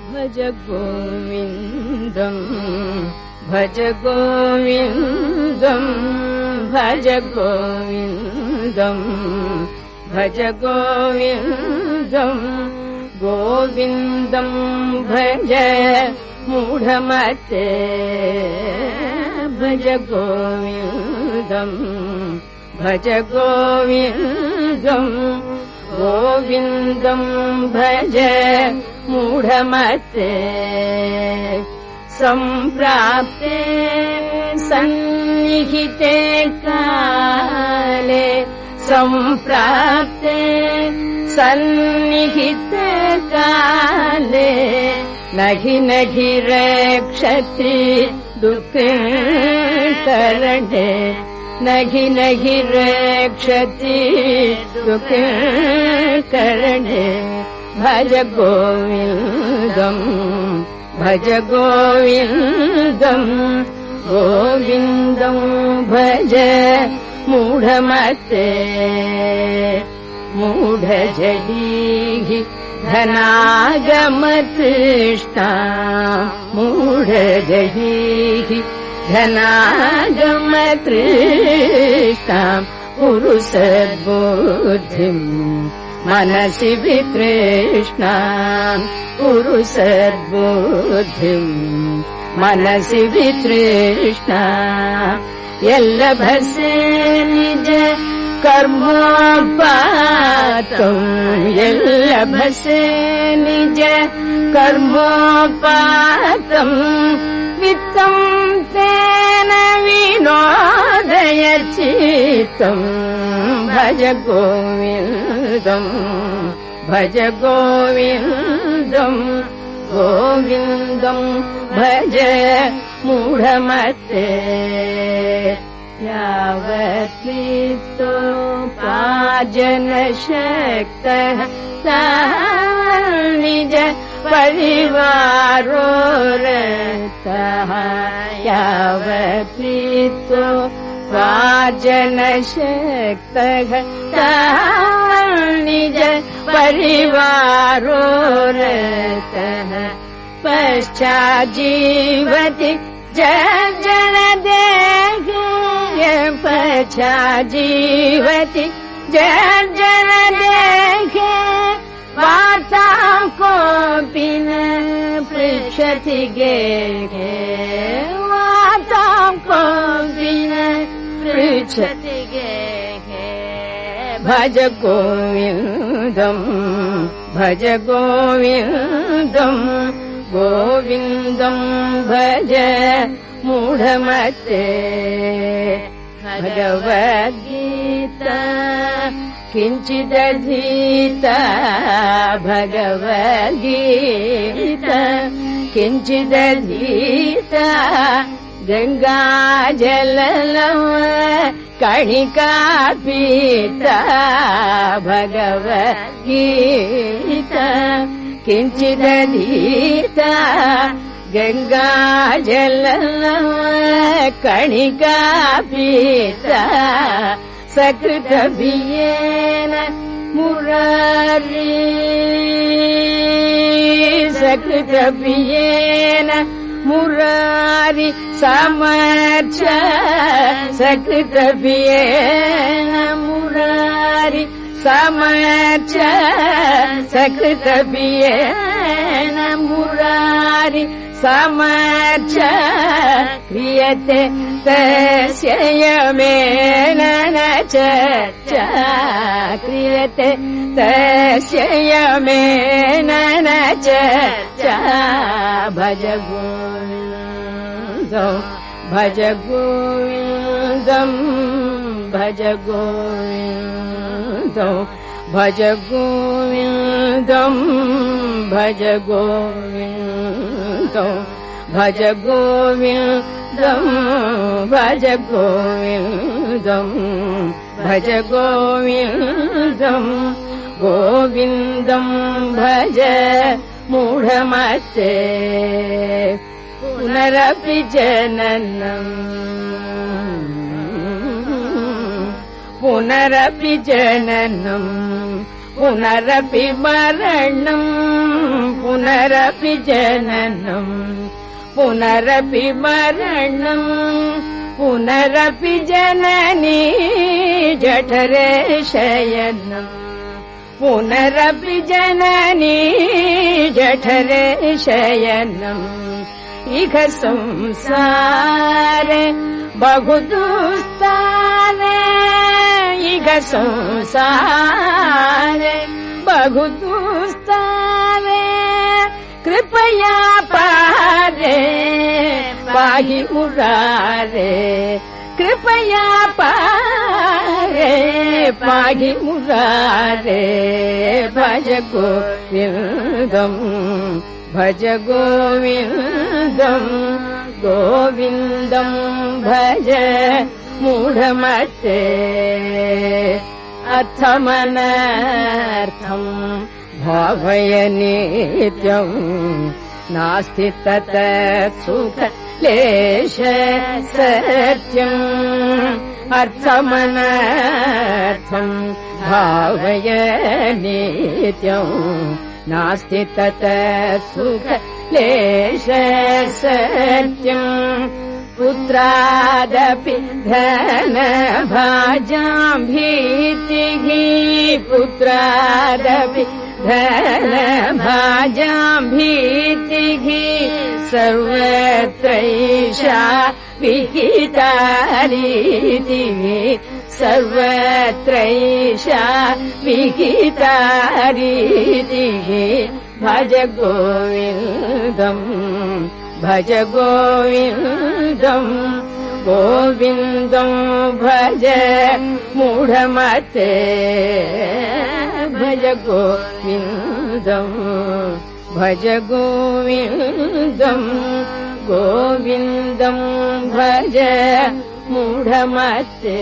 भज गोविन्दम् भज गोविन्दम् भज गोविन्दम् भज गोविन्दम् गोविन्दम् भज मूढमते भज गोविन्दम् भज गोविन्दम् गोविन्दम् भज मूढमते सम्प्राप्ते सन्निहिते काले सम्प्राप्ते सन्निहिते काले नहि नहि रक्षति दुःखकरणे नहि नहि रक्षति दुःखकरणे भज गोविन्दम् भज गोविन्दम् गोविन्दम् भज मूढमते मूढजडीः धनागमतृष्णा मूढजडीः धनागमतृष्णा कुरु सद्बुद्धिम् मनसि वितृष्णा कुरु सद्बुद्धिम् मनसि वितृष्णा यल्लभसे निज कर्मोपातम् यल्लभसे निज कर्मोपातम् वित्तम् तेन विनोदयचित्तम् भज गोविन्दम् भज गोविन्दम् गोविन्दम् भज मूढमते यावत्वित्तोपार्जनशक्तः निज परिवारो रतः यावत्वित्तोपार्जनशक्तः निज परिवारो रतः पश्चाज्जीवति जर्जरदेहे पश्चाज्जीवति जर्जरदेहे वार्तां कोऽपि न पृच्छति गेहे वार्तां कोऽपि न पृच्छति गेहे भज गोविन्दम् भज गोविन्दम् गोविन्दम् भज मूढमते भगवद्गीता किञ्चिदधीता भगवद्गीता किञ्चिदधीता गङ्गाजललम् कणिका पीता भगवद्गीता किञ्चिदधीता गङ्गाजललम् कणिका पीता सकृतभियेन मुरारी सकृतभियेन मुरारी समर्च सकृतभियेन मुरारी समर्च सकृतभियेन मुरारी समर्च क्रियते तस्य यमेन न चर्चा क्रियते तस्य यमेन न चर्चा भज गोविन्दम् भज गोविन्दम् भज गोविन्दम् भज गोविन्दम् भज गोविन्दम् भज गोविन्दम् भज गोविन्दम् भज गोविन्दम् गोविन्दम् भज मूढमते पुनरपि जननम् पुनरपि जननम् पुनरपि मरणम् पुनरपि जननम् पुनरपि मरणम् पुनरपि जननी जठरे शयनम् पुनरपि जननी जठरे शयनम् इह संसारे बहुदुस्तारे इह संसारे बहुदुस्तारे कृपया पारे पाहि मुरारे कृपया पारे पाहि मुरारे भज गोविन्दम् भज गोविन्दम् गोविन्दम् भज मूढमते अर्थमनर्थम् भावय नित्यम् नास्ति तत् सुख लेश सत्यम् अर्थमनर्थम् भावय नित्यम् नास्ति तत् सुख लेश सत्यम् पुत्रादपि धनभाजाम् भीतिः पुत्रादपि धनभाजाम् भीतिः सर्वत्रैषा विहिता रीतिः सर्वत्रैषा विहिता रीतिः भज गोविन्दम् भज गोविन्दम् गोविन्दम् भज मूढमते भज गोविन्दम् भज गोविन्दम् गोविन्दम् भज मूढमते।